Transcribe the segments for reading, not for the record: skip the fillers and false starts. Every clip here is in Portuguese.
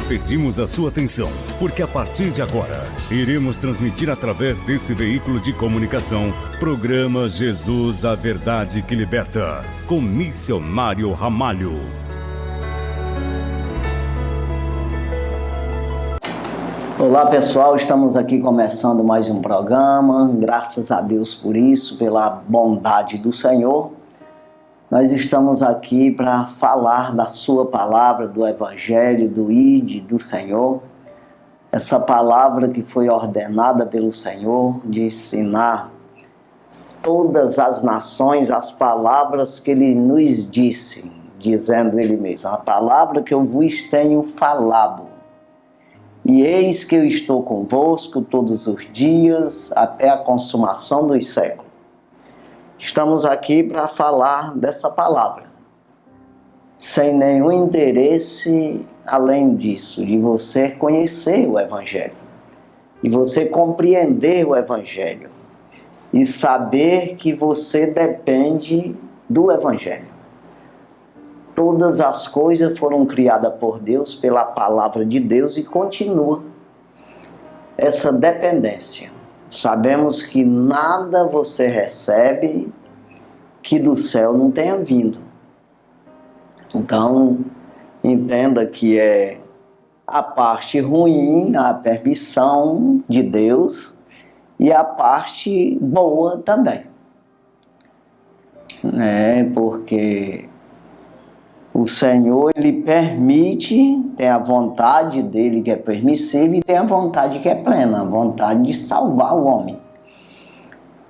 Pedimos a sua atenção, porque a partir de agora, iremos transmitir através desse veículo de comunicação, programa Jesus, a Verdade que Liberta, com Missionário Ramalho. Olá pessoal, estamos aqui começando mais um programa, graças a Deus por isso, pela bondade do Senhor. Nós estamos aqui para falar da sua palavra, do Evangelho, do ID do Senhor. Essa palavra que foi ordenada pelo Senhor de ensinar todas as nações as palavras que Ele nos disse, dizendo Ele mesmo, a palavra que eu vos tenho falado. E eis que eu estou convosco todos os dias, até a consumação dos séculos. Estamos aqui para falar dessa palavra, sem nenhum interesse além disso, de você conhecer o Evangelho, de você compreender o Evangelho e saber que você depende do Evangelho. Todas as coisas foram criadas por Deus, pela palavra de Deus, e continua essa dependência. Sabemos que nada você recebe que do céu não tenha vindo. Então, entenda que é a parte ruim, a permissão de Deus, e a parte boa também. Porque o Senhor, Ele permite, tem a vontade dEle que é permissível e tem a vontade que é plena, a vontade de salvar o homem.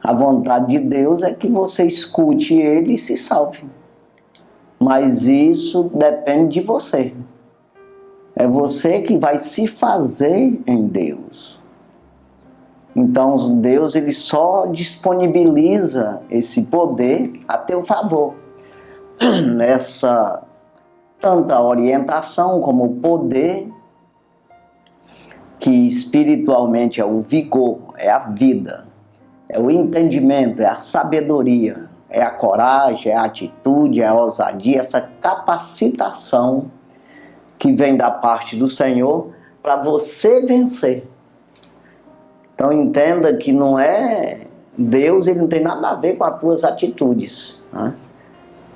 A vontade de Deus é que você escute Ele e se salve. Mas isso depende de você. É você que vai se fazer em Deus. Então Deus, Ele só disponibiliza esse poder a teu favor. Nessa tanta orientação como o poder, que espiritualmente é o vigor, é a vida, é o entendimento, é a sabedoria, é a coragem, é a atitude, é a ousadia, essa capacitação que vem da parte do Senhor para você vencer. Então entenda que não é Deus, Ele não tem nada a ver com as tuas atitudes, né?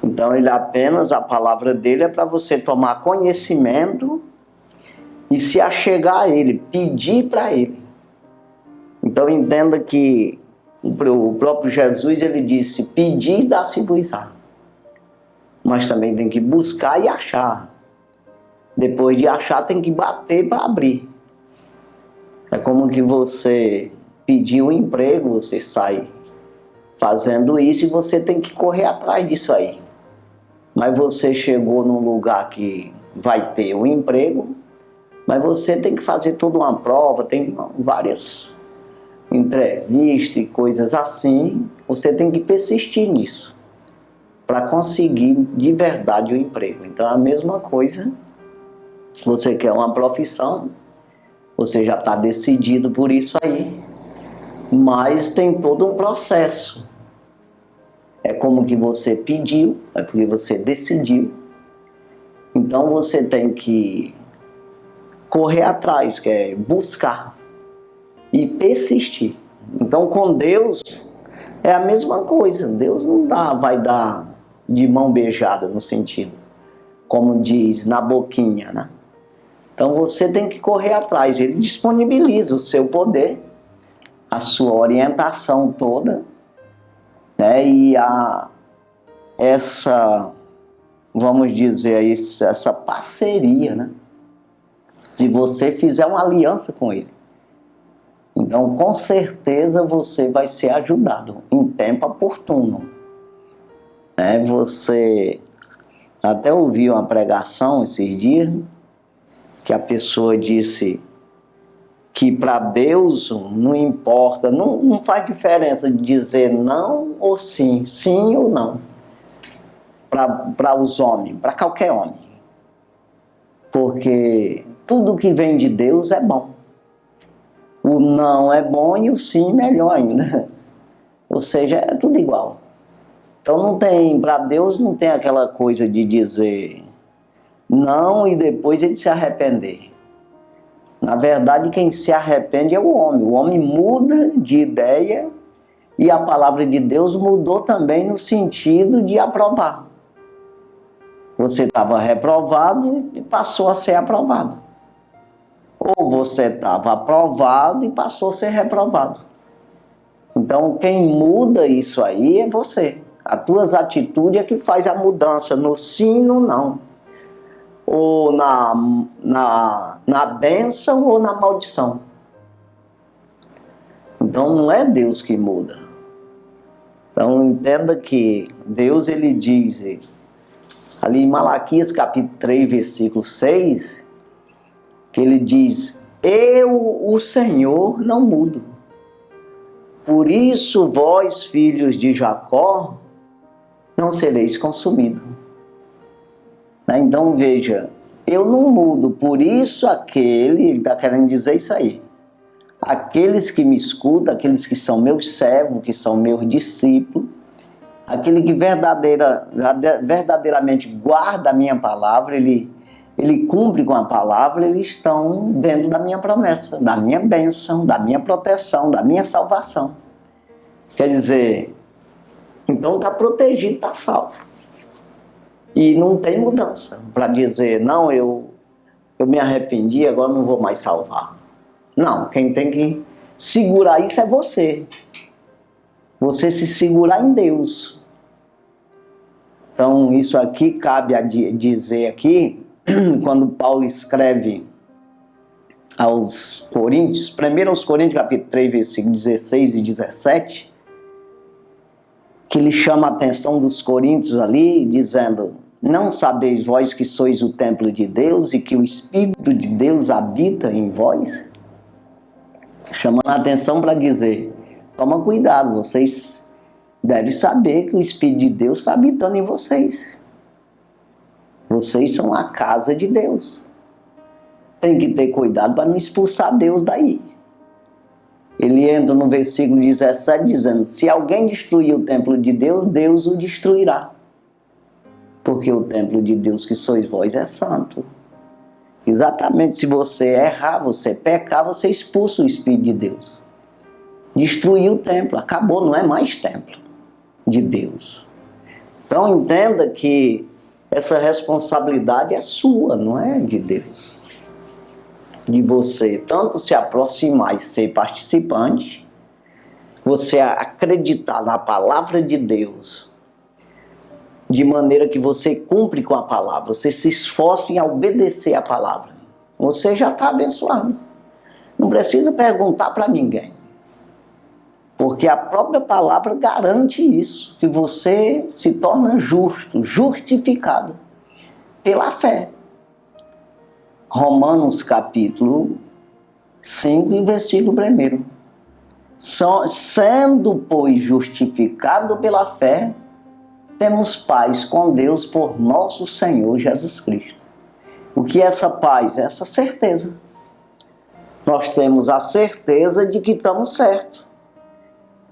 Então Ele apenas, a palavra dEle é para você tomar conhecimento e se achegar a Ele, pedir para Ele. Então entenda que o próprio Jesus, Ele disse, pedir e dá-se-vos-á. Mas também tem que buscar e achar. Depois de achar, tem que bater para abrir. É como que você pedir um emprego, você sai fazendo isso e você tem que correr atrás disso aí. Mas você chegou num lugar que vai ter um emprego, mas você tem que fazer toda uma prova, tem várias entrevistas e coisas assim. Você tem que persistir nisso para conseguir de verdade o emprego. Então a mesma coisa, você quer uma profissão, você já está decidido por isso aí, mas tem todo um processo. É como que você pediu, é porque você decidiu. Então você tem que correr atrás, que é buscar e persistir. Então com Deus é a mesma coisa. Deus não vai dar de mão beijada no sentido, como diz, na boquinha, né? Então você tem que correr atrás. Ele disponibiliza o seu poder, a sua orientação toda, né? E vamos dizer, essa parceria, né? Se você fizer uma aliança com Ele. Então, com certeza, você vai ser ajudado em tempo oportuno. Né? Você até ouviu uma pregação esses dias, que a pessoa disse que para Deus não importa, não faz diferença de dizer não ou sim, sim ou não, para os homens, para qualquer homem. Porque tudo que vem de Deus é bom. O não é bom e o sim melhor ainda. Ou seja, é tudo igual. Então para Deus não tem aquela coisa de dizer não e depois ele se arrepender. Na verdade, quem se arrepende é o homem. O homem muda de ideia e a palavra de Deus mudou também no sentido de aprovar. Você estava reprovado e passou a ser aprovado. Ou você estava aprovado e passou a ser reprovado. Então, quem muda isso aí é você. As tuas atitudes é que faz a mudança, no sim, no não. Ou na bênção ou na maldição. Então, não é Deus que muda. Então, entenda que Deus, ele diz, ali em Malaquias capítulo 3, versículo 6, que ele diz: eu, o Senhor, não mudo. Por isso, vós, filhos de Jacó, não sereis consumidos. Então, veja, eu não mudo, por isso ele está querendo dizer isso aí. Aqueles que me escutam, aqueles que são meus servos, que são meus discípulos, aquele que verdadeiramente guarda a minha palavra, ele cumpre com a palavra, eles estão dentro da minha promessa, da minha bênção, da minha proteção, da minha salvação. Quer dizer, então está protegido, está salvo. E não tem mudança para dizer, não, eu me arrependi, agora não vou mais salvar. Não, quem tem que segurar isso é você. Você se segurar em Deus. Então, isso aqui cabe a dizer aqui, quando Paulo escreve aos Coríntios, primeiro aos Coríntios, capítulo 3, versículos 16 e 17, que ele chama a atenção dos coríntios ali, dizendo: não sabeis vós que sois o templo de Deus e que o Espírito de Deus habita em vós? Chamando a atenção para dizer, toma cuidado, vocês devem saber que o Espírito de Deus está habitando em vocês. Vocês são a casa de Deus. Tem que ter cuidado para não expulsar Deus daí. Ele entra no versículo 17 dizendo: se alguém destruir o templo de Deus, Deus o destruirá. Porque o templo de Deus que sois vós é santo. Exatamente, se você errar, você pecar, você expulsa o Espírito de Deus. Destruiu o templo, acabou, não é mais templo de Deus. Então entenda que essa responsabilidade é sua, não é de Deus. De você tanto se aproximar e ser participante, você acreditar na palavra de Deus, de maneira que você cumpre com a palavra, você se esforce em obedecer a palavra. Você já está abençoado. Não precisa perguntar para ninguém. Porque a própria palavra garante isso, que você se torna justo, justificado pela fé. Romanos capítulo 5, versículo 1. Sendo, pois, justificado pela fé, temos paz com Deus por nosso Senhor Jesus Cristo. O que é essa paz? Essa certeza. Nós temos a certeza de que estamos certos,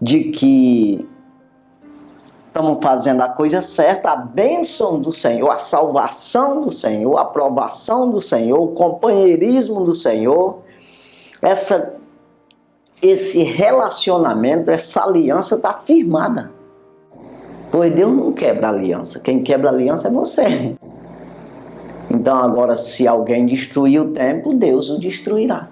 de que estamos fazendo a coisa certa, a bênção do Senhor, a salvação do Senhor, a aprovação do Senhor, o companheirismo do Senhor, esse relacionamento, essa aliança está firmada. Pois Deus não quebra a aliança, quem quebra a aliança é você. Então agora, se alguém destruir o templo, Deus o destruirá.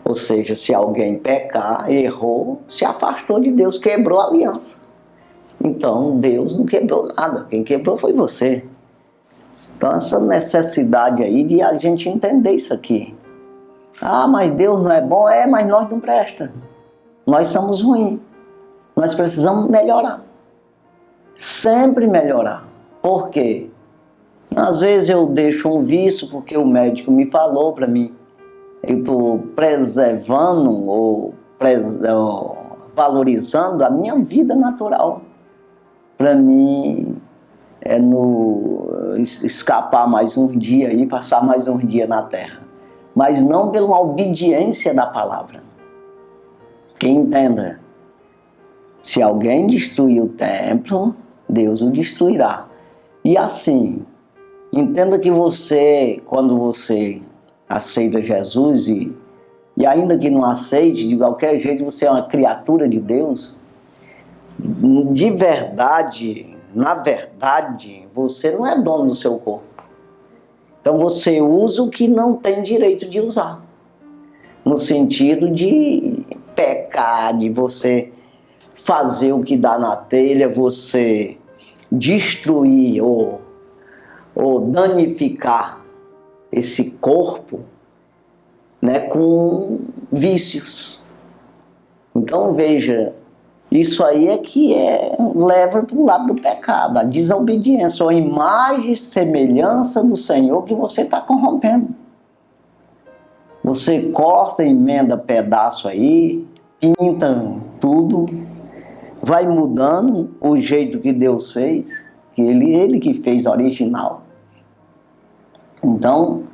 Ou seja, se alguém pecar, errou, se afastou de Deus, quebrou a aliança. Então Deus não quebrou nada, quem quebrou foi você. Então essa necessidade aí de a gente entender isso aqui. Ah, mas Deus não é bom? É, mas nós não presta. Nós somos ruins. Nós precisamos melhorar. Sempre melhorar. Por quê? Às vezes eu deixo um vício porque o médico me falou para mim. Eu estou preservando ou valorizando a minha vida natural. Para mim é escapar mais um dia e passar mais um dia na terra. Mas não pela obediência da palavra. Que entenda, se alguém destruir o templo, Deus o destruirá. E assim, entenda que você, quando você aceita Jesus e ainda que não aceite, de qualquer jeito você é uma criatura de Deus, de verdade, na verdade, você não é dono do seu corpo. Então você usa o que não tem direito de usar. No sentido de pecar, de você fazer o que dá na telha, você destruir ou danificar esse corpo, né, com vícios. Então veja, isso aí é que leva para o lado do pecado, a desobediência, a imagem e semelhança do Senhor que você está corrompendo. Você corta, emenda pedaço aí, pinta tudo, vai mudando o jeito que Deus fez, que ele que fez original. Então,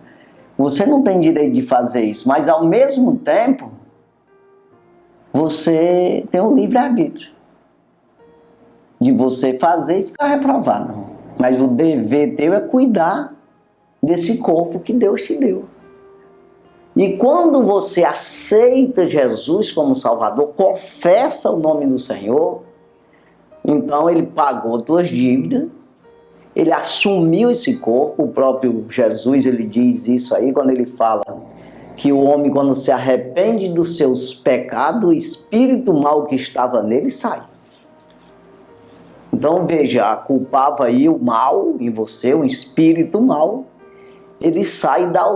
você não tem direito de fazer isso, mas ao mesmo tempo, você tem o livre-arbítrio de você fazer e ficar reprovado. Mas o dever teu é cuidar desse corpo que Deus te deu. E quando você aceita Jesus como Salvador, confessa o nome do Senhor, então ele pagou tuas dívidas, ele assumiu esse corpo. O próprio Jesus, ele diz isso aí quando ele fala que o homem, quando se arrepende dos seus pecados, o espírito mau que estava nele sai. Então veja, culpava aí o mal em você, o espírito mau, ele sai da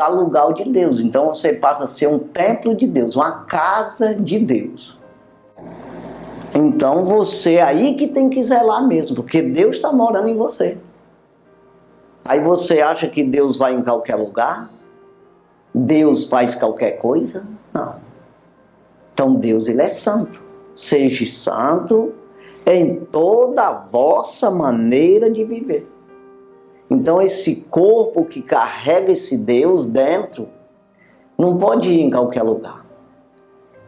lugar de Deus. Então você passa a ser um templo de Deus, uma casa de Deus. Então você aí que tem que zelar mesmo, porque Deus está morando em você. Aí você acha que Deus vai em qualquer lugar? Deus faz qualquer coisa? Não. Então Deus, ele é santo. Seja santo em toda a vossa maneira de viver. Então esse corpo que carrega esse Deus dentro não pode ir em qualquer lugar.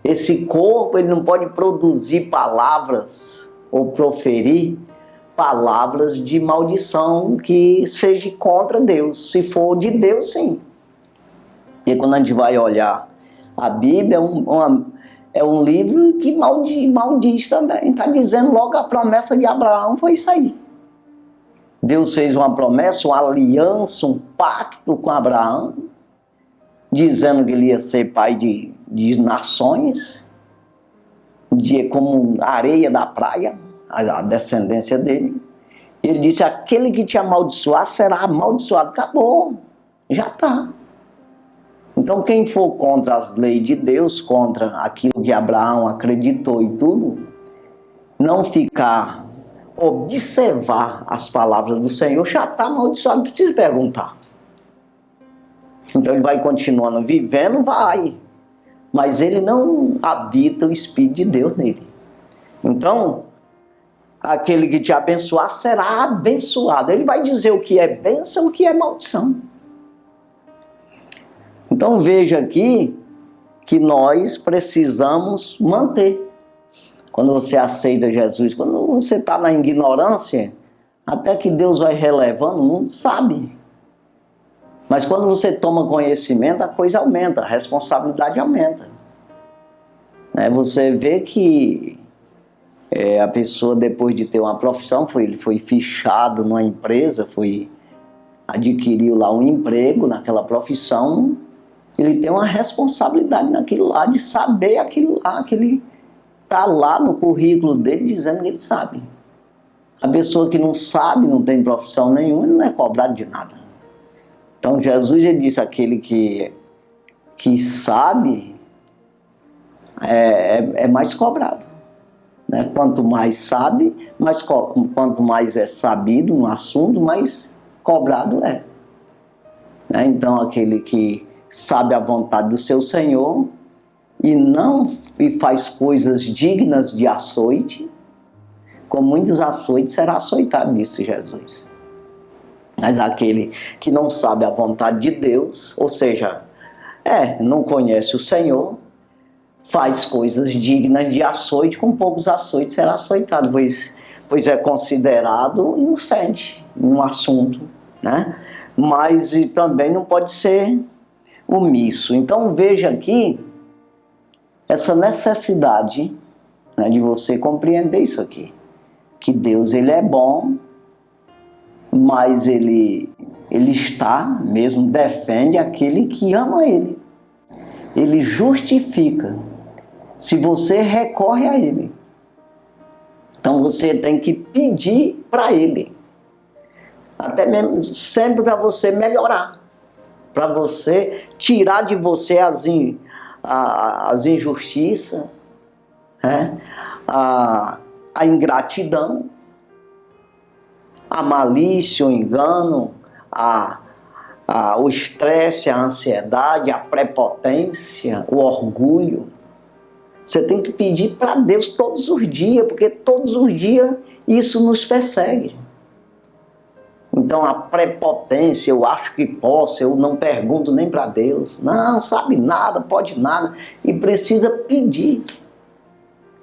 Esse corpo, ele não pode produzir palavras ou proferir palavras de maldição que seja contra Deus. Se for de Deus, sim. E quando a gente vai olhar a Bíblia, é um livro que maldiz também. Está dizendo logo a promessa de Abraão foi isso aí. Deus fez uma promessa, uma aliança, um pacto com Abraão, dizendo que ele ia ser pai de nações, como a areia da praia, a descendência dele. Ele disse, aquele que te amaldiçoar será amaldiçoado. Acabou, já está. Então quem for contra as leis de Deus, contra aquilo que Abraão acreditou e tudo, não ficar, observar as palavras do Senhor, já está amaldiçoado, não precisa perguntar. Então ele vai continuando vivendo, vai. Mas ele não habita o Espírito de Deus nele. Então, aquele que te abençoar será abençoado. Ele vai dizer o que é bênção e o que é maldição. Então veja aqui que nós precisamos manter. Quando você aceita Jesus, quando você está na ignorância, até que Deus vai relevando, não sabe. Mas quando você toma conhecimento, a coisa aumenta, a responsabilidade aumenta. Você vê que a pessoa, depois de ter uma profissão, ele foi fichado numa empresa, adquiriu lá um emprego naquela profissão, ele tem uma responsabilidade naquilo lá, de saber aquilo lá, que ele está lá no currículo dele dizendo que ele sabe. A pessoa que não sabe, não tem profissão nenhuma, não é cobrado de nada. Então Jesus, ele disse, aquele que sabe é mais cobrado. Quanto mais sabe, quanto mais é sabido um assunto, mais cobrado é. Então aquele que sabe a vontade do seu Senhor e faz coisas dignas de açoite, com muitos açoites será açoitado, disse Jesus. Mas aquele que não sabe a vontade de Deus, ou seja, não conhece o Senhor, faz coisas dignas de açoite, com poucos açoites será açoitado, pois é considerado inocente em um assunto, Mas também não pode ser omisso. Então veja aqui essa necessidade, né, de você compreender isso aqui. Que Deus, ele é bom, mas ele está, mesmo defende aquele que ama ele. Ele justifica se você recorre a ele. Então você tem que pedir para ele. Até mesmo sempre para você melhorar. Para você tirar de você as injustiças, né? A ingratidão, a malícia, o engano, o estresse, a ansiedade, a prepotência, o orgulho. Você tem que pedir para Deus todos os dias, porque todos os dias isso nos persegue. Então a prepotência, eu acho que posso, eu não pergunto nem para Deus. Não, sabe nada, pode nada. E precisa pedir.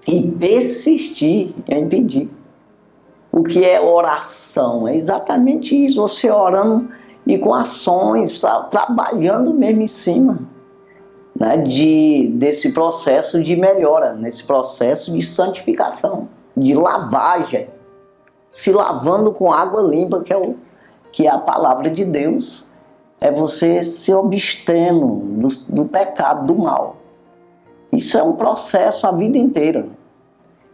E persistir em pedir. O que é oração? É exatamente isso, você orando e com ações, trabalhando mesmo em cima, né, desse processo de melhora, nesse processo de santificação, de lavagem, se lavando com água limpa, que é a palavra de Deus, é você se abstendo do pecado, do mal. Isso é um processo a vida inteira.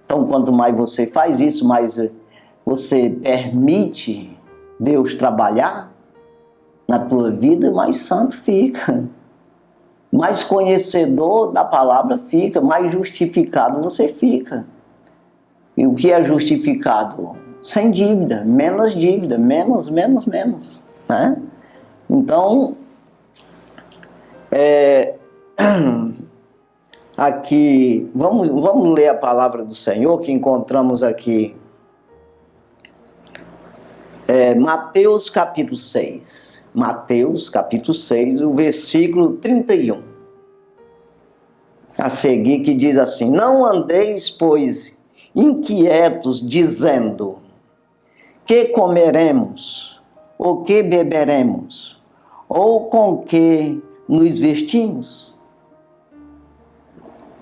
Então, quanto mais você faz isso, mais você permite Deus trabalhar na tua vida, mais santo fica. Mais conhecedor da palavra fica, mais justificado você fica. E o que é justificado? Sem dívida, menos, né? Então, aqui, vamos ler a palavra do Senhor que encontramos aqui. Mateus capítulo 6. Mateus capítulo 6, o versículo 31. A seguir que diz assim: não andeis, pois, inquietos, dizendo: que comeremos? Ou que beberemos? Ou com que nos vestimos?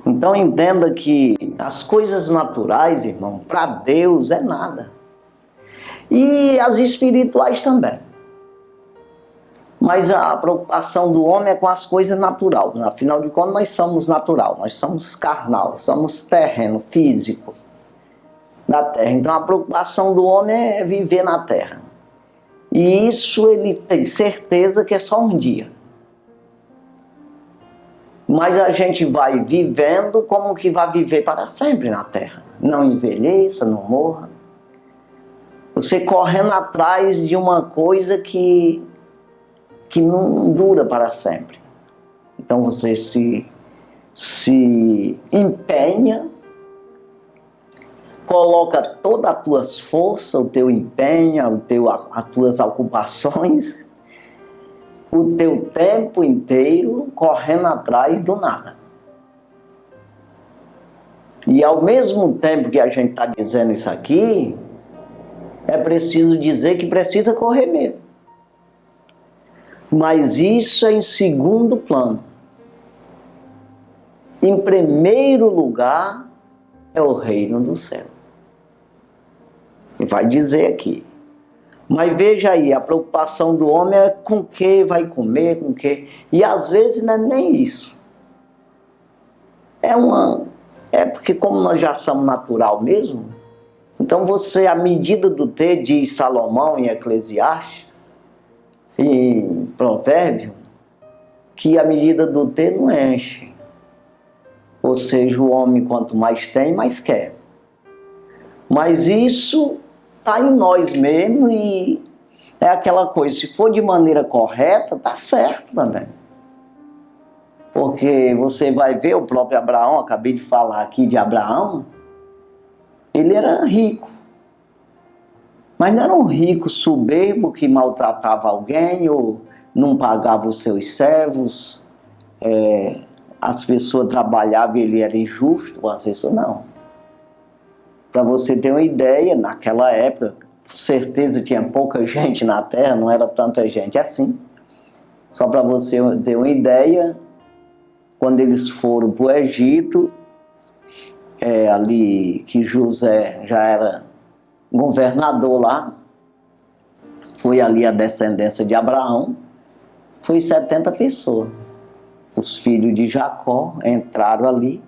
Então entenda que as coisas naturais, irmão, para Deus é nada. E as espirituais também. Mas a preocupação do homem é com as coisas naturais. Afinal de contas, nós somos natural, nós somos carnal, somos terreno, físico da terra. Então a preocupação do homem é viver na terra. E isso ele tem certeza que é só um dia. Mas a gente vai vivendo como que vai viver para sempre na terra. Não envelheça, não morra. Você correndo atrás de uma coisa que não dura para sempre. Então você se empenha, coloca todas as tuas forças, o teu empenho, as tuas ocupações, o teu tempo inteiro correndo atrás do nada. E ao mesmo tempo que a gente está dizendo isso aqui, é preciso dizer que precisa correr mesmo. Mas isso é em segundo plano. Em primeiro lugar é o reino do céu. E vai dizer aqui. Mas veja aí, a preocupação do homem é com o que vai comer, com o que. E às vezes não é nem isso. É porque como nós já somos natural mesmo, então você, à medida do ter, diz Salomão em Eclesiastes, em Provérbio, que a medida do ter não enche. Ou seja, o homem quanto mais tem, mais quer. Mas isso está em nós mesmo e é aquela coisa, se for de maneira correta, está certo também. Porque você vai ver o próprio Abraão, acabei de falar aqui de Abraão, ele era rico. Mas não era um rico soberbo que maltratava alguém ou não pagava os seus servos. As pessoas trabalhavam e ele era injusto, as pessoas não. Para você ter uma ideia, naquela época, com certeza tinha pouca gente na terra, não era tanta gente assim. Só para você ter uma ideia, quando eles foram para o Egito, ali que José já era governador lá, foi ali a descendência de Abraão, foi 70 pessoas. Os filhos de Jacó entraram ali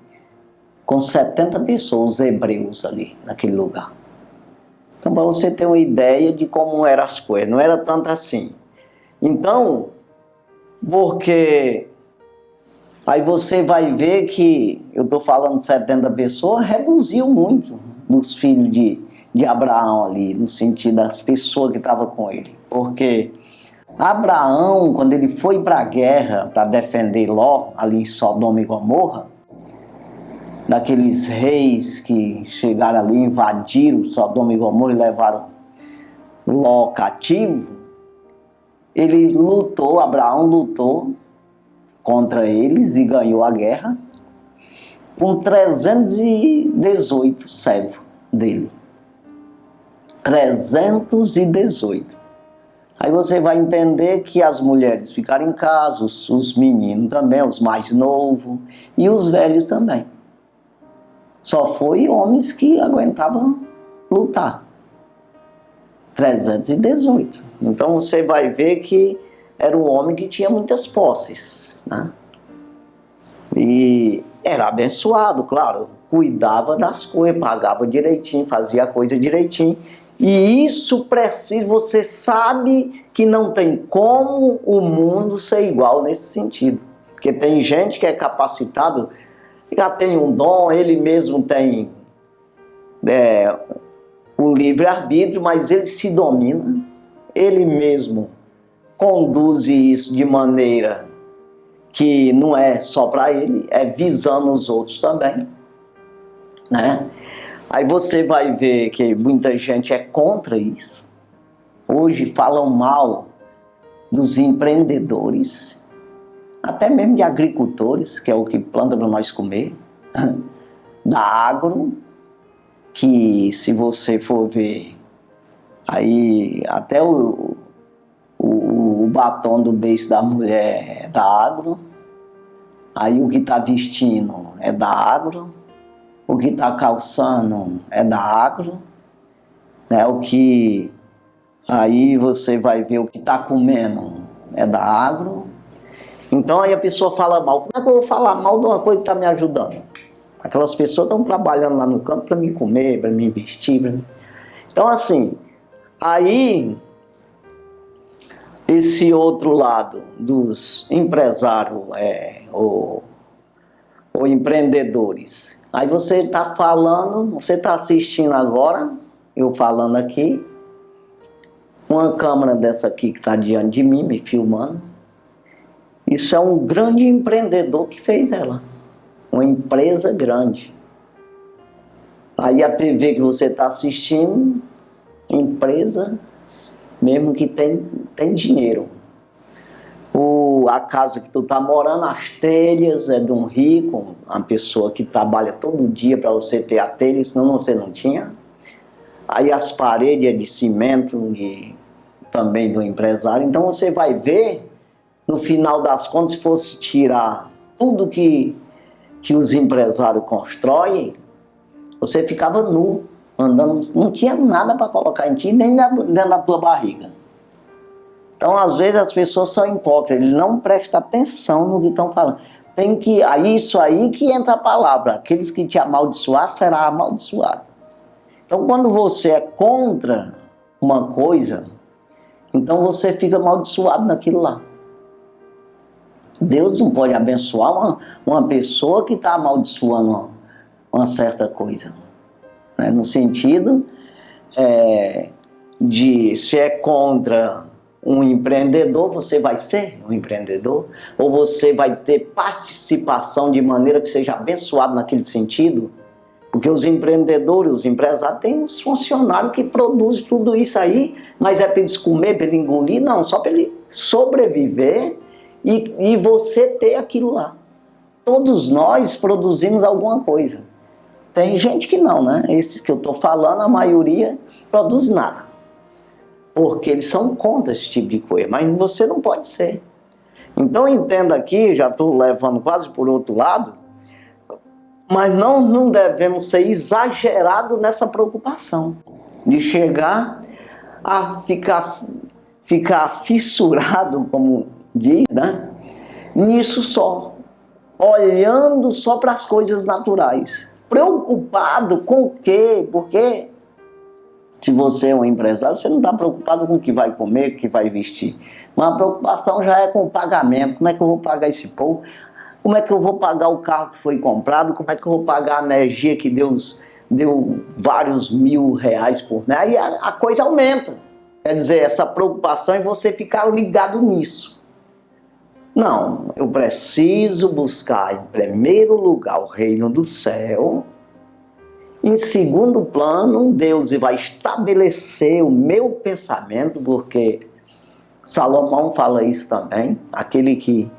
com 70 pessoas, os hebreus ali, naquele lugar. Então, para você ter uma ideia de como eram as coisas, não era tanto assim. Então, porque aí você vai ver que, eu estou falando de 70 pessoas, reduziu muito dos filhos de Abraão ali, no sentido das pessoas que estavam com ele. Porque Abraão, quando ele foi para a guerra, para defender Ló, ali em Sodoma e Gomorra, daqueles reis que chegaram ali, invadiram Sodoma e Gomorra e levaram Ló cativo, ele lutou, Abraão lutou contra eles e ganhou a guerra com 318 servos dele. 318. Aí você vai entender que as mulheres ficaram em casa, os meninos também, os mais novos, e os velhos também. Só foi homens que aguentavam lutar. 318. Então você vai ver que era um homem que tinha muitas posses, né? E era abençoado, claro. Cuidava das coisas, pagava direitinho, fazia a coisa direitinho. E isso precisa, você sabe que não tem como o mundo ser igual nesse sentido. Porque tem gente que é capacitado, já tem um dom, ele mesmo tem o livre-arbítrio, mas ele se domina, ele mesmo conduz isso de maneira que não é só para ele, é visando os outros também, né? Aí você vai ver que muita gente é contra isso. Hoje falam mal dos empreendedores, até mesmo de agricultores, que é o que planta para nós comer, da agro, que se você for ver, aí até o batom do beiço da mulher é da agro, aí o que está vestindo é da agro, o que está calçando é da agro, né? O que aí você vai ver o que está comendo é da agro. Então aí a pessoa fala mal. Como é que eu vou falar mal de uma coisa que está me ajudando? Aquelas pessoas estão trabalhando lá no campo para me comer, para me vestir. Então assim, aí esse outro lado dos empresários ou empreendedores. Aí você está falando, você está assistindo agora, eu falando aqui, uma câmera dessa aqui que está diante de mim, me filmando. Isso é um grande empreendedor que fez ela, uma empresa grande. Aí a TV que você está assistindo, empresa, mesmo que tem dinheiro. A casa que tu tá morando, as telhas é de um rico, uma pessoa que trabalha todo dia para você ter a telha, senão você não tinha. Aí as paredes é de cimento e também do empresário. Então você vai ver, no final das contas, se fosse tirar tudo que os empresários constroem, você ficava nu, andando, não tinha nada para colocar em ti, nem dentro da tua barriga. Então, às vezes, as pessoas são hipócritas, eles não prestam atenção no que estão falando. Isso aí que entra a palavra, aqueles que te amaldiçoar, será amaldiçoado. Então, quando você é contra uma coisa, então você fica amaldiçoado naquilo lá. Deus não pode abençoar uma pessoa que está amaldiçoando uma certa coisa, né? No sentido de se é contra um empreendedor, você vai ser um empreendedor, ou você vai ter participação de maneira que seja abençoado naquele sentido, porque os empreendedores, os empresários, têm uns funcionários que produzem tudo isso aí, mas é para eles comer, para ele engolir, não, só para ele sobreviver e você ter aquilo lá. Todos nós produzimos alguma coisa. Tem gente que não, né? Esses que eu estou falando, a maioria produz nada. Porque eles são contra esse tipo de coisa. Mas você não pode ser. Então entenda aqui, já estou levando quase por outro lado, mas não devemos ser exagerados nessa preocupação de chegar a ficar fissurado, como diz, né? Nisso só, olhando só para as coisas naturais. Preocupado com o quê? Porque se você é um empresário, você não está preocupado com o que vai comer, o que vai vestir. Mas a preocupação já é com o pagamento. Como é que eu vou pagar esse povo? Como é que eu vou pagar o carro que foi comprado? Como é que eu vou pagar a energia que Deus deu vários R$1.000 por mês? Aí a coisa aumenta. Quer dizer, essa preocupação é você ficar ligado nisso. Não, eu preciso buscar em primeiro lugar o reino do céu. Em segundo plano, Deus vai estabelecer o meu pensamento, porque Salomão fala isso também. Aquele que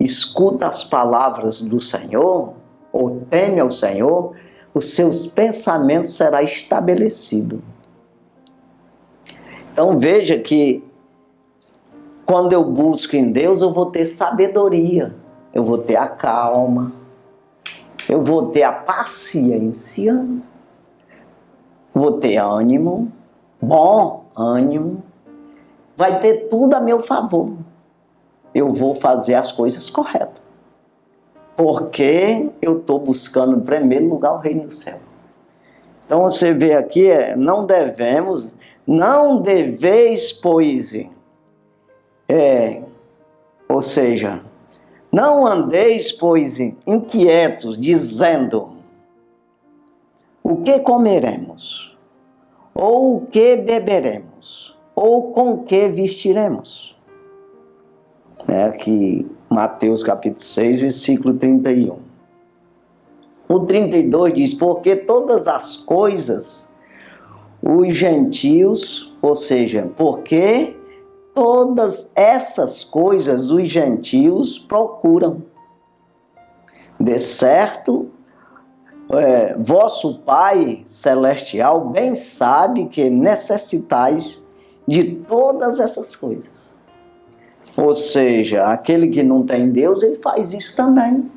escuta as palavras do Senhor, ou teme ao Senhor, os seus pensamentos serão estabelecidos. Então veja que quando eu busco em Deus, eu vou ter sabedoria, eu vou ter a calma, eu vou ter a paciência, vou ter ânimo, bom ânimo, vai ter tudo a meu favor. Eu vou fazer as coisas corretas, porque eu estou buscando em primeiro lugar o reino do céu. Então você vê aqui, não deveis, pois, ou seja, não andeis, pois, inquietos, dizendo, o que comeremos? Ou o que beberemos? Ou com que vestiremos? Aqui, Mateus capítulo 6, versículo 31. O 32 diz, porque todas as coisas, os gentios, ou seja, porque todas essas coisas os gentios procuram. De certo, vosso Pai Celestial bem sabe que necessitais de todas essas coisas. Ou seja, aquele que não tem Deus, ele faz isso também.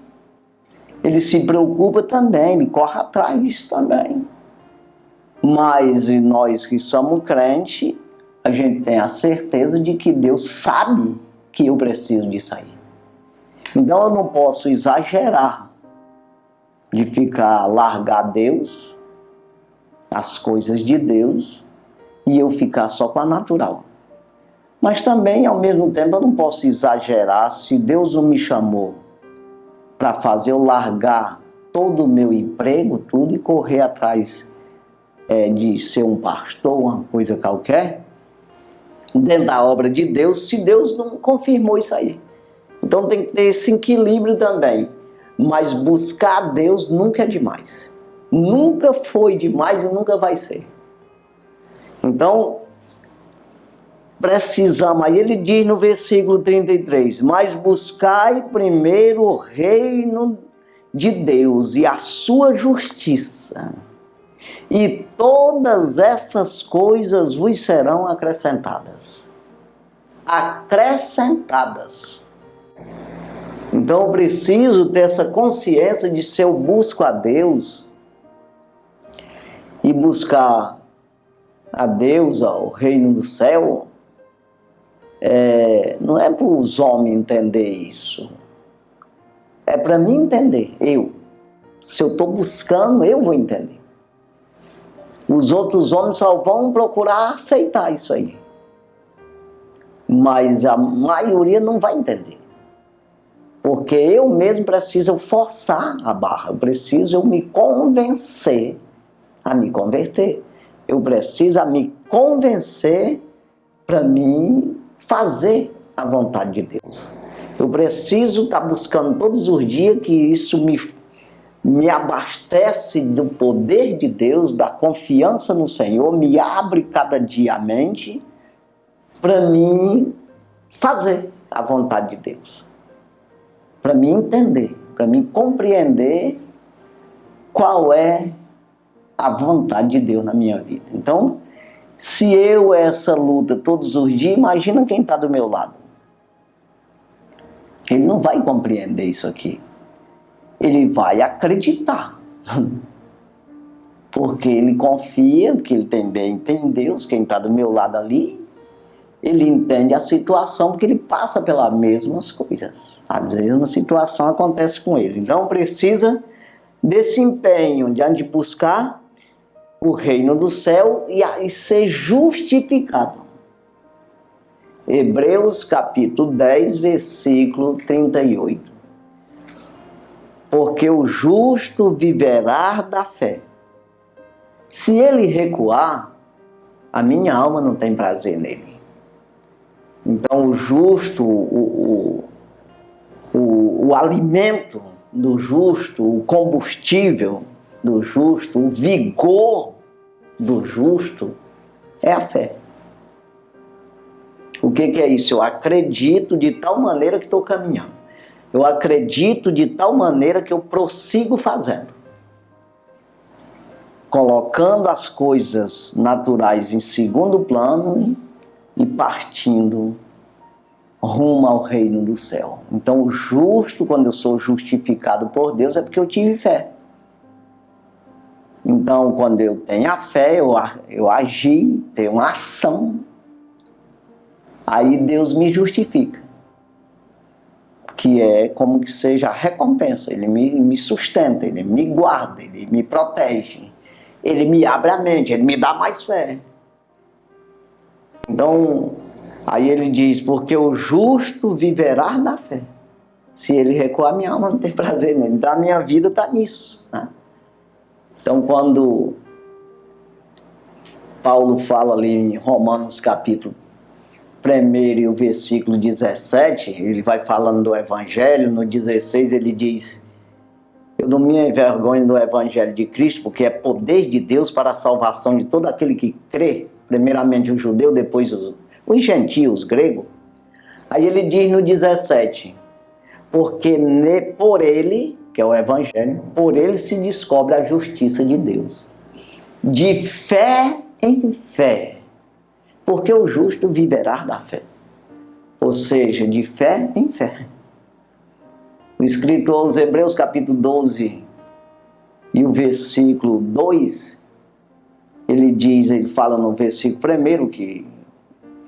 Ele se preocupa também, ele corre atrás disso também. Mas nós que somos crentes, a gente tem a certeza de que Deus sabe que eu preciso disso aí. Então eu não posso exagerar de largar Deus, as coisas de Deus, e eu ficar só com a natural. Mas também, ao mesmo tempo, eu não posso exagerar. Se Deus não me chamou para fazer eu largar todo o meu emprego, tudo, e correr atrás de ser um pastor, uma coisa qualquer, dentro da obra de Deus, se Deus não confirmou isso aí. Então tem que ter esse equilíbrio também. Mas buscar a Deus nunca é demais. Nunca foi demais e nunca vai ser. Então, precisamos, aí ele diz no versículo 33, mas buscai primeiro o reino de Deus e a sua justiça, e todas essas coisas vos serão acrescentadas. Acrescentadas. Então eu preciso ter essa consciência de se eu busco a Deus e buscar a Deus, o reino do céu, não é para os homens entender isso. É para mim entender, Se eu estou buscando, eu vou entender. Os outros homens só vão procurar aceitar isso aí. Mas a maioria não vai entender. Porque eu mesmo preciso forçar a barra. Eu preciso me convencer a me converter. Eu preciso me convencer para mim fazer a vontade de Deus. Eu preciso estar buscando todos os dias que isso me abastece do poder de Deus, da confiança no Senhor, me abre cada dia a mente para mim fazer a vontade de Deus. Para mim entender, para mim compreender qual é a vontade de Deus na minha vida. Então, se essa luta todos os dias, imagina quem está do meu lado. Ele não vai compreender isso aqui. Ele vai acreditar. Porque ele confia, porque ele também tem Deus, quem está do meu lado ali, ele entende a situação, porque ele passa pelas mesmas coisas. A mesma situação acontece com ele. Então precisa desse empenho de buscar o reino do céu e ser justificado. Hebreus capítulo 10, versículo 38. Porque o justo viverá da fé. Se ele recuar, a minha alma não tem prazer nele. Então o justo, o alimento do justo, o combustível do justo, o vigor do justo é a fé. O que é isso? Eu acredito de tal maneira que estou caminhando. Eu acredito de tal maneira que eu prossigo fazendo. Colocando as coisas naturais em segundo plano e partindo rumo ao reino do céu. Então o justo, quando eu sou justificado por Deus, é porque eu tive fé. Então quando eu tenho a fé, eu agi, tenho uma ação, aí Deus me justifica. Que é como que seja a recompensa. Ele me sustenta, ele me guarda, ele me protege. Ele me abre a mente, ele me dá mais fé. Então, aí ele diz, porque o justo viverá da fé. Se ele recuar, minha alma não tem prazer nele. Então a minha vida está nisso, né? Então quando Paulo fala ali em Romanos capítulo 1 e o versículo 17, ele vai falando do Evangelho, no 16 ele diz, eu não me envergonho do Evangelho de Cristo, porque é poder de Deus para a salvação de todo aquele que crê, primeiramente o judeu, depois os gentios, os gregos. Aí ele diz no 17, porque por ele, que é o Evangelho, por ele se descobre a justiça de Deus. De fé em fé, porque o justo viverá da fé. Ou seja, de fé em fé. O escritor aos Hebreus capítulo 12 e o versículo 2, ele fala no versículo 1 que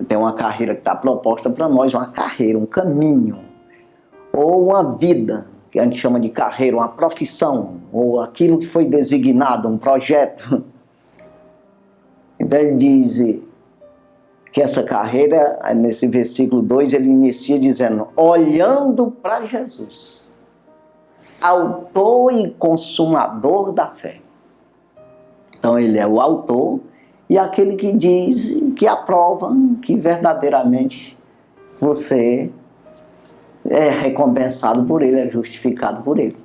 tem uma carreira que está proposta para nós, uma carreira, um caminho, ou uma vida, que a gente chama de carreira, uma profissão, ou aquilo que foi designado, um projeto. Então ele diz que essa carreira, nesse versículo 2, ele inicia dizendo, olhando para Jesus, autor e consumador da fé. Então ele é o autor e aquele que diz, que aprova que verdadeiramente você é recompensado por ele, é justificado por ele.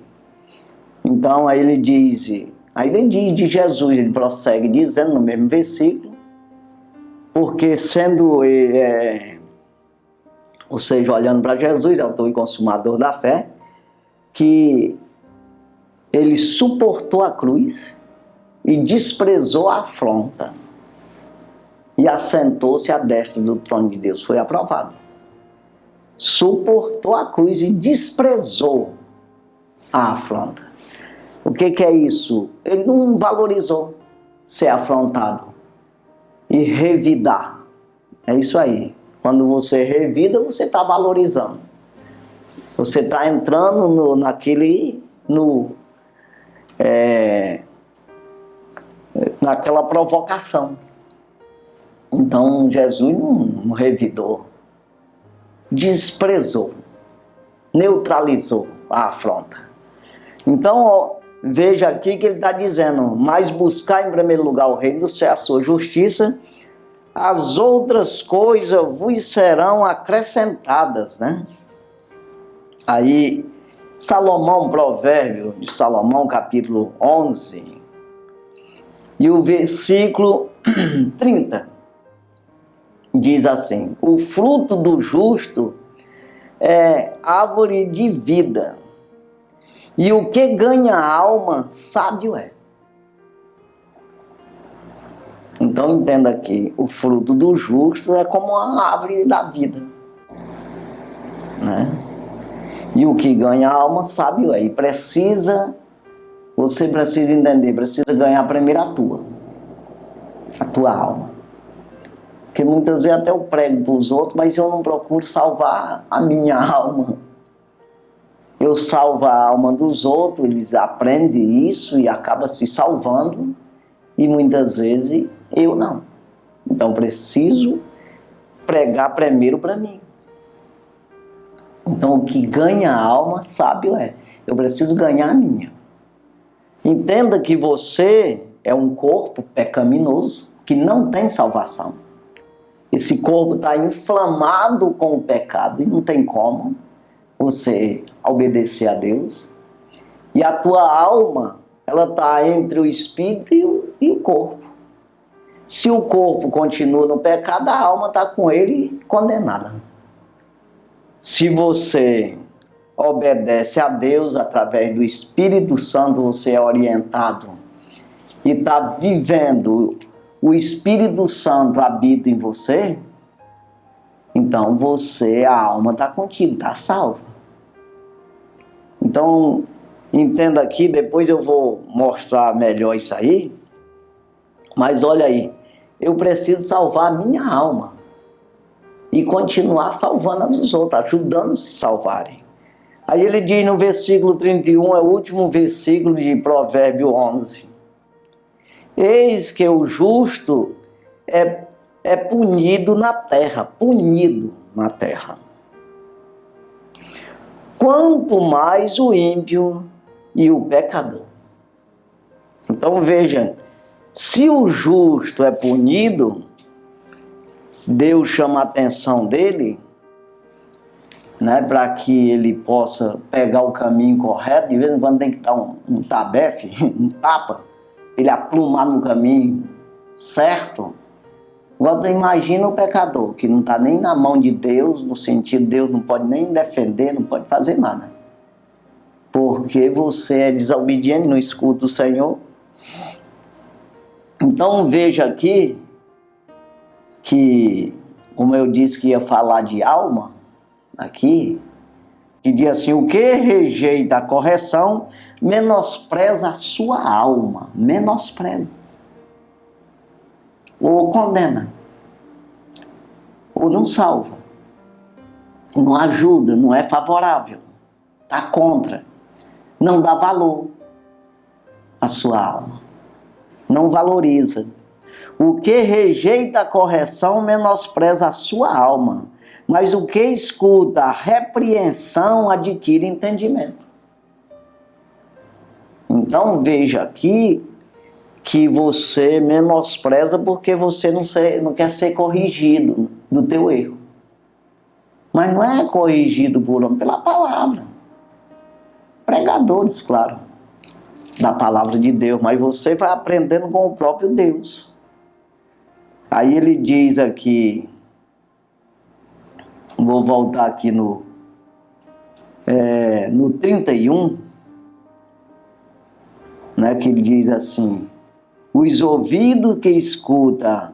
Então aí ele diz de Jesus, ele prossegue dizendo no mesmo versículo, porque sendo, ou seja, olhando para Jesus, autor e consumador da fé, que ele suportou a cruz e desprezou a afronta e assentou-se à destra do trono de Deus. Foi aprovado. Suportou a cruz e desprezou a afronta. O que é isso? Ele não valorizou ser afrontado e revidar. É isso aí. Quando você revida, você está valorizando. Você está entrando naquela provocação. Então Jesus não revidou, desprezou, neutralizou a afronta. Então veja aqui que ele está dizendo, mas buscar em primeiro lugar o reino do céu, a sua justiça, as outras coisas vos serão acrescentadas, né? Aí, Salomão, provérbio de Salomão, capítulo 11, e o versículo 30, diz assim, o fruto do justo é árvore de vida, e o que ganha a alma, sábio é. Então entenda aqui, o fruto do justo é como a árvore da vida, né? E o que ganha a alma, sábio é. E você precisa entender, precisa ganhar primeiro a tua alma. Porque muitas vezes até eu prego para os outros, mas eu não procuro salvar a minha alma. Eu salvo a alma dos outros, eles aprendem isso e acabam se salvando, e muitas vezes eu não. Então preciso pregar primeiro para mim. Então o que ganha a alma, sábio é. Eu preciso ganhar a minha. Entenda que você é um corpo pecaminoso que não tem salvação. Esse corpo está inflamado com o pecado e não tem como você obedecer a Deus. E a tua alma, ela está entre o espírito e o corpo. Se o corpo continua no pecado, a alma está com ele condenada. Se você obedece a Deus através do Espírito Santo, você é orientado e está vivendo, o Espírito Santo habita em você, então a alma está contigo, está salva. Então, entenda aqui, depois eu vou mostrar melhor isso aí, mas olha aí, eu preciso salvar a minha alma e continuar salvando a dos outros, ajudando a se salvarem. Aí ele diz no versículo 31, é o último versículo de Provérbio 11. Eis que o justo é punido na terra, quanto mais o ímpio e o pecador. Então veja, se o justo é punido, Deus chama a atenção dele, né, para que ele possa pegar o caminho correto. De vez em quando tem que dar um tabefe, um tapa, ele aplumar no caminho certo. Agora imagina o pecador, que não está nem na mão de Deus, no sentido de Deus não pode nem defender, não pode fazer nada. Porque você é desobediente, não escuta o Senhor. Então veja aqui, que, como eu disse que ia falar de alma, aqui, que diz assim, o que rejeita a correção, menospreza a sua alma, menospreza. Ou condena, ou não salva, não ajuda, não é favorável, está contra, não dá valor à sua alma, não valoriza. O que rejeita a correção menospreza a sua alma, mas o que escuta a repreensão adquire entendimento. Então veja aqui que você menospreza porque você não quer ser corrigido do teu erro. Mas não é corrigido por homem, pela palavra. Pregadores, claro, da palavra de Deus, mas você vai aprendendo com o próprio Deus. Aí ele diz aqui, vou voltar aqui no 31, né, que ele diz assim, os ouvidos que escutam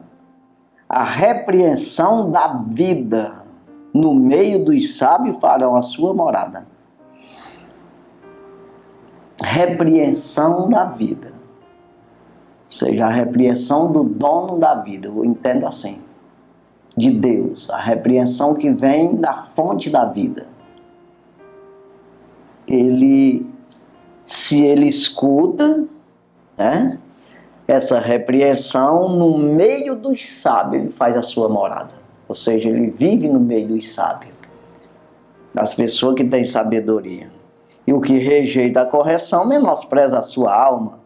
a repreensão da vida no meio dos sábios farão a sua morada. Repreensão da vida. Ou seja, a repreensão do dono da vida, eu entendo assim, de Deus, a repreensão que vem da fonte da vida. Se ele escuta, né, essa repreensão no meio dos sábios, ele faz a sua morada. Ou seja, ele vive no meio dos sábios, das pessoas que têm sabedoria. E o que rejeita a correção menospreza a sua alma,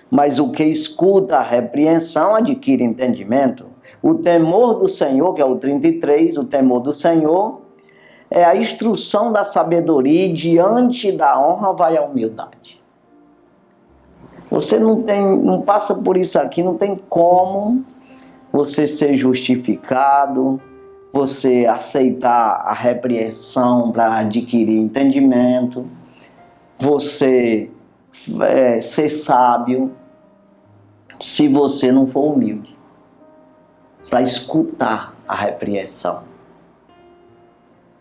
mas o que escuta a repreensão adquire entendimento. O temor do Senhor, que é o 33, o temor do Senhor é a instrução da sabedoria e diante da honra vai a humildade. Você não passa por isso aqui, não tem como você ser justificado, você aceitar a repreensão para adquirir entendimento, você ser sábio, se você não for humilde, para escutar a repreensão.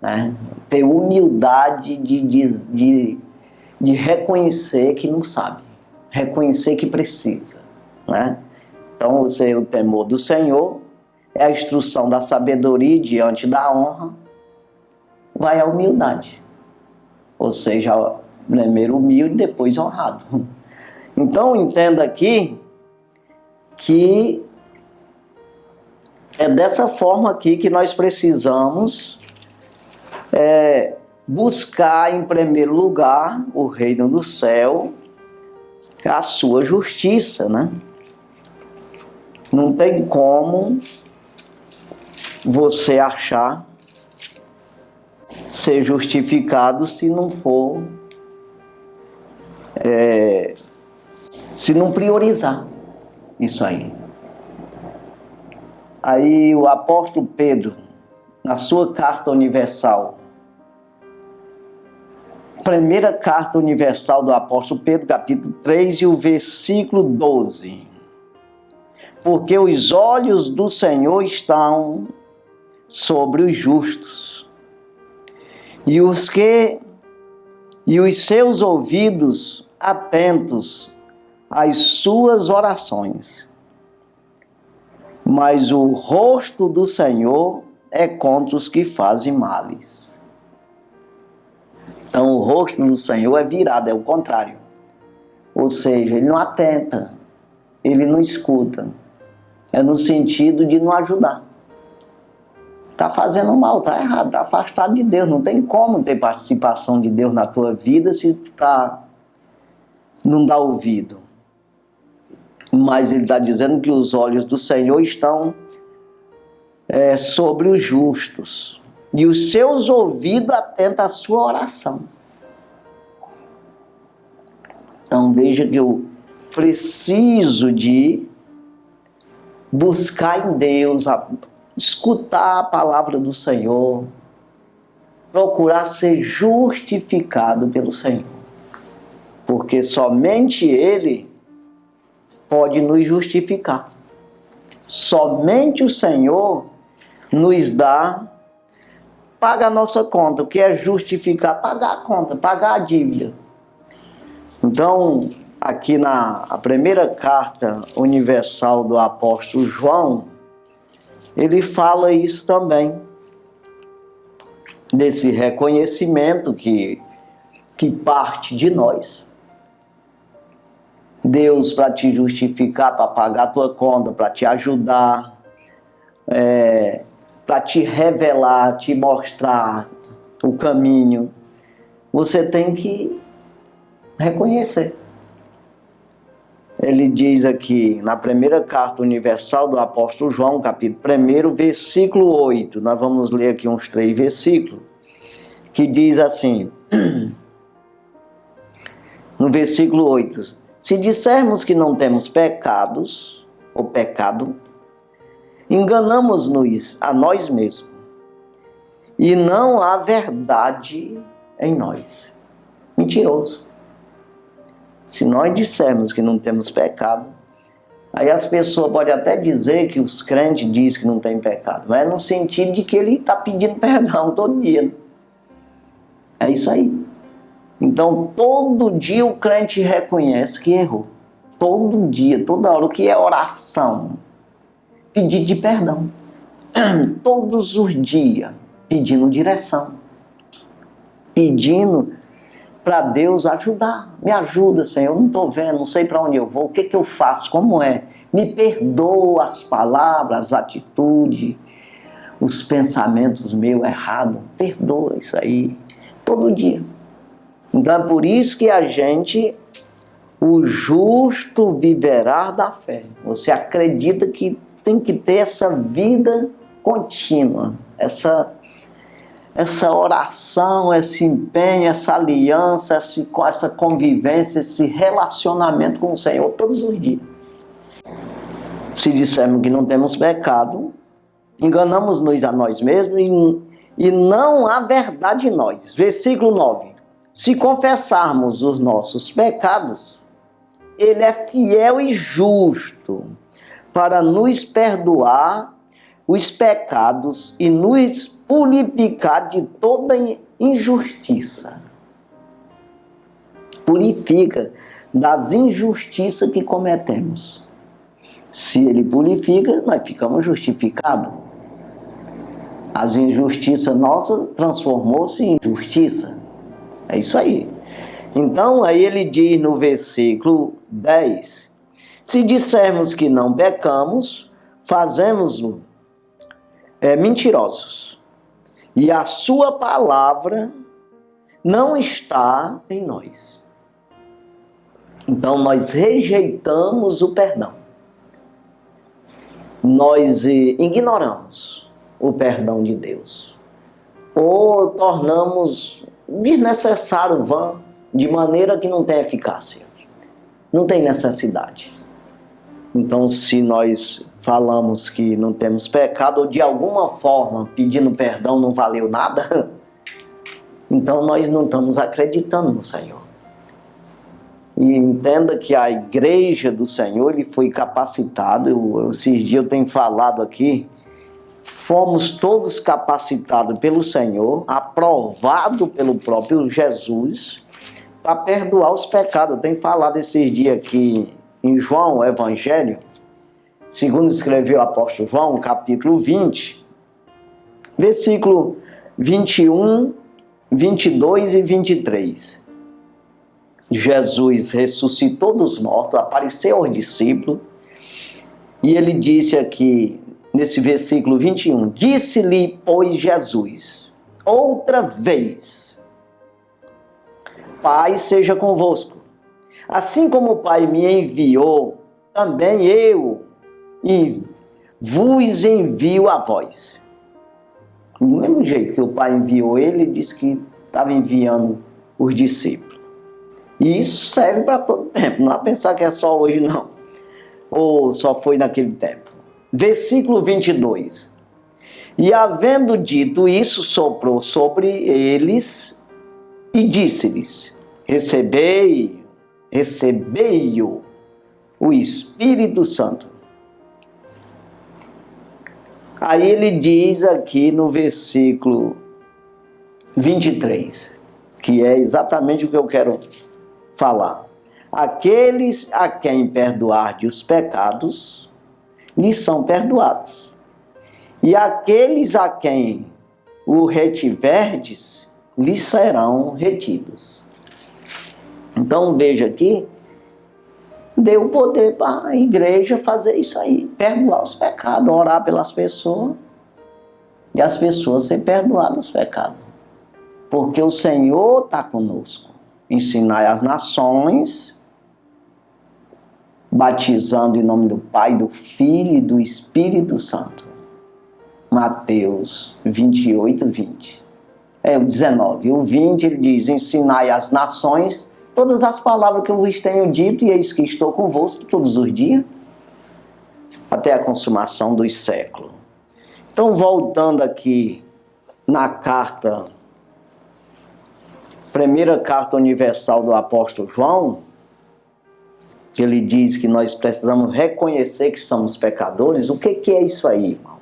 né? Ter humildade de reconhecer que não sabe, reconhecer que precisa, né? Então, o temor do Senhor é a instrução da sabedoria diante da honra, vai a humildade. Ou seja, primeiro humilde, depois honrado. Então, entenda aqui que é dessa forma aqui que nós precisamos buscar em primeiro lugar o reino do céu, a sua justiça, né? Não tem como você achar ser justificado se não for, se não priorizar isso aí. Aí o apóstolo Pedro, na sua carta universal, primeira carta universal do apóstolo Pedro, capítulo 3 e o versículo 12. Porque os olhos do Senhor estão sobre os justos, e os seus ouvidos atentos às suas orações. Mas o rosto do Senhor é contra os que fazem males. Então o rosto do Senhor é virado, é o contrário. Ou seja, ele não atenta, ele não escuta. É no sentido de não ajudar. Está fazendo mal, está errado, está afastado de Deus. Não tem como ter participação de Deus na tua vida se não dá ouvido. Mas ele está dizendo que os olhos do Senhor estão sobre os justos. E os seus ouvidos atentam à sua oração. Então veja que eu preciso de buscar em Deus, escutar a palavra do Senhor, procurar ser justificado pelo Senhor. Porque somente Ele pode nos justificar. Somente o Senhor nos paga a nossa conta. O que é justificar? Pagar a conta, pagar a dívida. Então, aqui na primeira carta universal do apóstolo João, ele fala isso também, desse reconhecimento que parte de nós. Deus, para te justificar, para pagar a tua conta, para te ajudar, para te revelar, te mostrar o caminho, você tem que reconhecer. Ele diz aqui, na primeira carta universal do apóstolo João, capítulo 1, versículo 8, nós vamos ler aqui uns 3 versículos, que diz assim, no versículo 8, se dissermos que não temos pecados, ou pecado, enganamos-nos a nós mesmos, e não há verdade em nós. Mentiroso. Se nós dissermos que não temos pecado, aí as pessoas podem até dizer que os crentes dizem que não tem pecado, mas é no sentido de que ele está pedindo perdão todo dia. É isso aí. Então, todo dia o crente reconhece que errou. Todo dia, toda hora. O que é oração? Pedir de perdão. Todos os dias, pedindo direção. Pedindo para Deus ajudar. Me ajuda, Senhor, eu não estou vendo, não sei para onde eu vou, o que eu faço, como é? Me perdoa as palavras, as atitudes, os pensamentos meus errados. Perdoa isso aí, todo dia. Então é por isso que o justo viverá da fé. Você acredita que tem que ter essa vida contínua, essa oração, esse empenho, essa aliança, essa convivência, esse relacionamento com o Senhor todos os dias. Se dissermos que não temos pecado, enganamos-nos a nós mesmos e não há verdade em nós. Versículo 9. Se confessarmos os nossos pecados, Ele é fiel e justo para nos perdoar os pecados e nos purificar de toda injustiça. Purifica das injustiças que cometemos. Se ele purifica, nós ficamos justificados. As injustiças nossas transformou-se em justiça. É isso aí. Então, aí ele diz no versículo 10, se dissermos que não pecamos, fazemos-no mentirosos, e a sua palavra não está em nós. Então, nós rejeitamos o perdão. Nós ignoramos o perdão de Deus. Ou tornamos desnecessário, vã, de maneira que não tem eficácia. Não tem necessidade. Então, se nós falamos que não temos pecado, ou de alguma forma pedindo perdão não valeu nada, então nós não estamos acreditando no Senhor. E entenda que a igreja do Senhor, ele foi capacitado, esses dias eu tenho falado aqui, fomos todos capacitados pelo Senhor, aprovado pelo próprio Jesus, para perdoar os pecados. Eu tenho falado esses dias aqui em João, o Evangelho, segundo escreveu o apóstolo João, capítulo 20, versículo 21, 22 e 23. Jesus ressuscitou dos mortos, apareceu aos discípulos, e ele disse aqui, nesse versículo 21, disse-lhe, pois, Jesus, outra vez, Pai seja convosco. Assim como o Pai me enviou, também eu vos envio a vós. Do mesmo jeito que o Pai enviou ele disse que estava enviando os discípulos. E isso serve para todo tempo. Não é pensar que é só hoje, não. Ou só foi naquele tempo. Versículo 22. E havendo dito isso, soprou sobre eles e disse-lhes, recebei-o o Espírito Santo. Aí ele diz aqui no versículo 23, que é exatamente o que eu quero falar. Aqueles a quem perdoardes os pecados, lhes são perdoados. E aqueles a quem o retiverdes, lhes serão retidos. Então veja aqui, deu poder para a igreja fazer isso aí, perdoar os pecados, orar pelas pessoas, e as pessoas serem perdoadas os pecados. Porque o Senhor está conosco. Ensinar as nações, batizando em nome do Pai, do Filho e do Espírito Santo. Mateus 28, 20. O 19. O 20 ele diz, ensinai as nações todas as palavras que eu vos tenho dito, e eis que estou convosco todos os dias, até a consumação dos séculos. Então, voltando aqui na primeira carta universal do apóstolo João, ele diz que nós precisamos reconhecer que somos pecadores. O que é isso aí, irmão?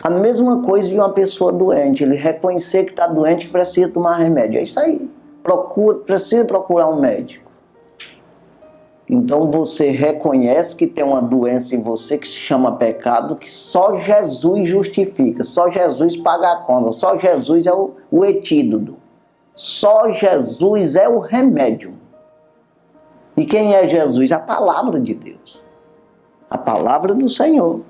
A mesma coisa de uma pessoa doente, ele reconhecer que está doente e precisa tomar remédio. É isso aí. Precisa procurar um médico. Então você reconhece que tem uma doença em você que se chama pecado, que só Jesus justifica, só Jesus paga a conta, só Jesus é o antídoto. Só Jesus é o remédio. E quem é Jesus? A palavra de Deus. A palavra do Senhor.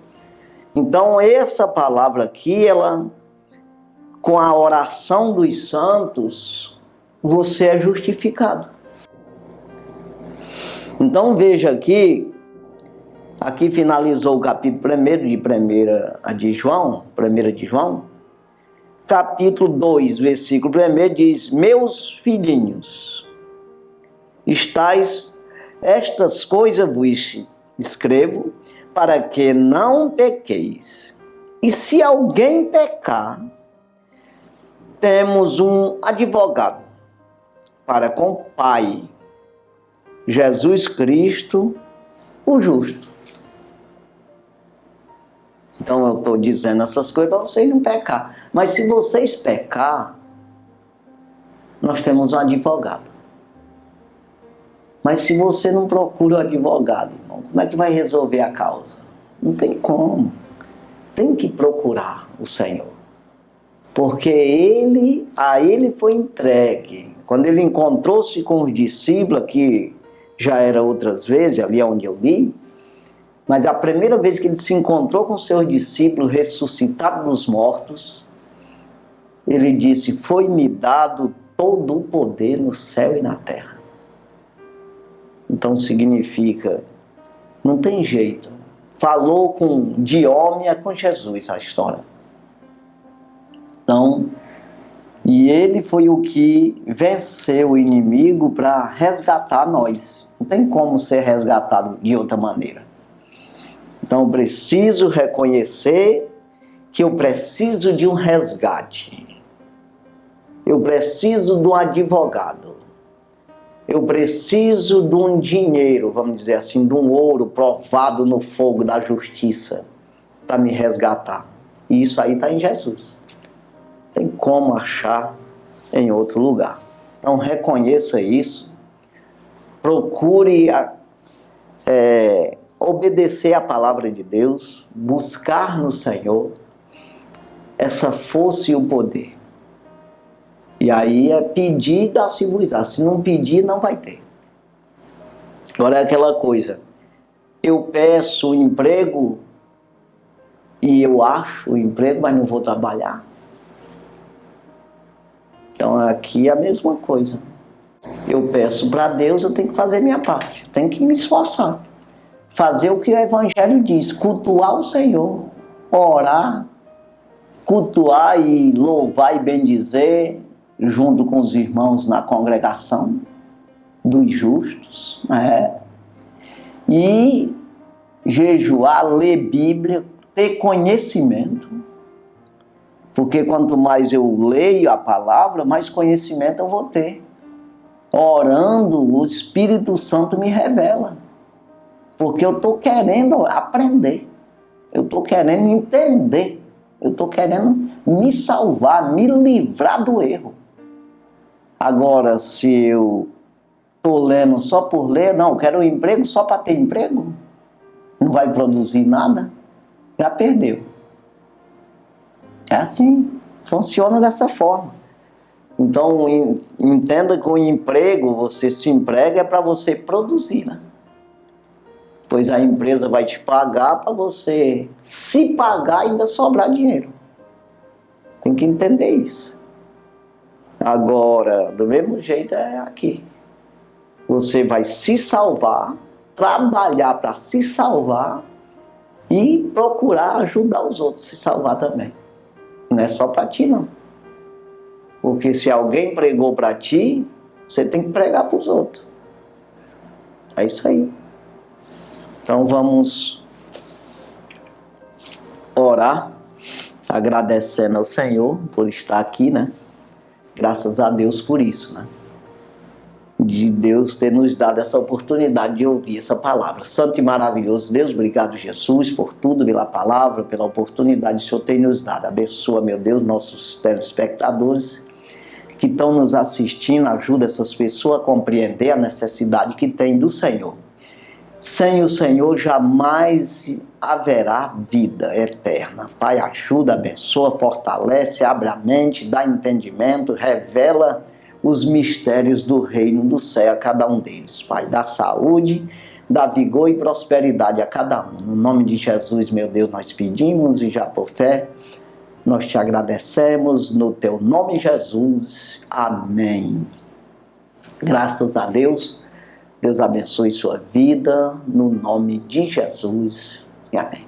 Então essa palavra aqui, ela, com a oração dos santos, você é justificado. Então veja aqui finalizou o capítulo 1 de João, capítulo 2, versículo 1 diz, meus filhinhos, estas coisas vos escrevo, para que não pequeis. E se alguém pecar, temos um advogado para com o Pai, Jesus Cristo, o justo. Então eu estou dizendo essas coisas para vocês não pecar. Mas se vocês pecar, nós temos um advogado. Mas se você não procura o advogado, irmão, como é que vai resolver a causa? Não tem como. Tem que procurar o Senhor. Porque a ele foi entregue. Quando ele encontrou-se com os discípulos, que já era outras vezes, ali onde eu li, mas a primeira vez que ele se encontrou com seus discípulos ressuscitados dos mortos, ele disse: foi-me dado todo o poder no céu e na terra. Então significa, não tem jeito. Falou de homem é com Jesus a história. Então, e ele foi o que venceu o inimigo para resgatar nós. Não tem como ser resgatado de outra maneira. Então eu preciso reconhecer que eu preciso de um resgate. Eu preciso de um advogado. Eu preciso de um dinheiro, vamos dizer assim, de um ouro provado no fogo da justiça para me resgatar. E isso aí está em Jesus. Tem como achar em outro lugar. Então reconheça isso. Procure obedecer a palavra de Deus, buscar no Senhor essa força e o poder. E aí é pedir e dar-se-vos-á. Se não pedir, não vai ter. Agora é aquela coisa, eu peço um emprego e eu acho o emprego, mas não vou trabalhar. Então aqui é a mesma coisa. Eu peço para Deus, eu tenho que fazer minha parte. Tenho que me esforçar. Fazer o que o Evangelho diz, cultuar o Senhor, orar, cultuar e louvar e bendizer, junto com os irmãos na congregação dos justos, e jejuar, ler Bíblia, ter conhecimento, porque quanto mais eu leio a palavra, mais conhecimento eu vou ter. Orando, o Espírito Santo me revela. Porque eu estou querendo aprender. Eu estou querendo entender. Eu estou querendo me salvar, me livrar do erro. Agora, se eu estou lendo só por ler, não, eu quero um emprego só para ter emprego, não vai produzir nada, já perdeu. É assim, funciona dessa forma. Então, entenda que o emprego, você se emprega é para você produzir, né? Pois a empresa vai te pagar para você se pagar e ainda sobrar dinheiro. Tem que entender isso. Agora, do mesmo jeito é aqui. Você vai se salvar, trabalhar para se salvar e procurar ajudar os outros a se salvar também. Não é só para ti, não. Porque se alguém pregou para ti, você tem que pregar para os outros. É isso aí. Então vamos orar, agradecendo ao Senhor por estar aqui, né? Graças a Deus por isso, né? De Deus ter nos dado essa oportunidade de ouvir essa palavra. Santo e maravilhoso Deus, obrigado Jesus por tudo, pela palavra, pela oportunidade que o Senhor tem nos dado. Abençoa, meu Deus, nossos telespectadores que estão nos assistindo, ajuda essas pessoas a compreender a necessidade que tem do Senhor. Sem o Senhor jamais haverá vida eterna. Pai, ajuda, abençoa, fortalece, abre a mente, dá entendimento, revela os mistérios do reino do céu a cada um deles. Pai, dá saúde, dá vigor e prosperidade a cada um. No nome de Jesus, meu Deus, nós pedimos e já por fé, nós te agradecemos no teu nome, Jesus. Amém. Graças a Deus. Deus abençoe sua vida, no nome de Jesus. E amém.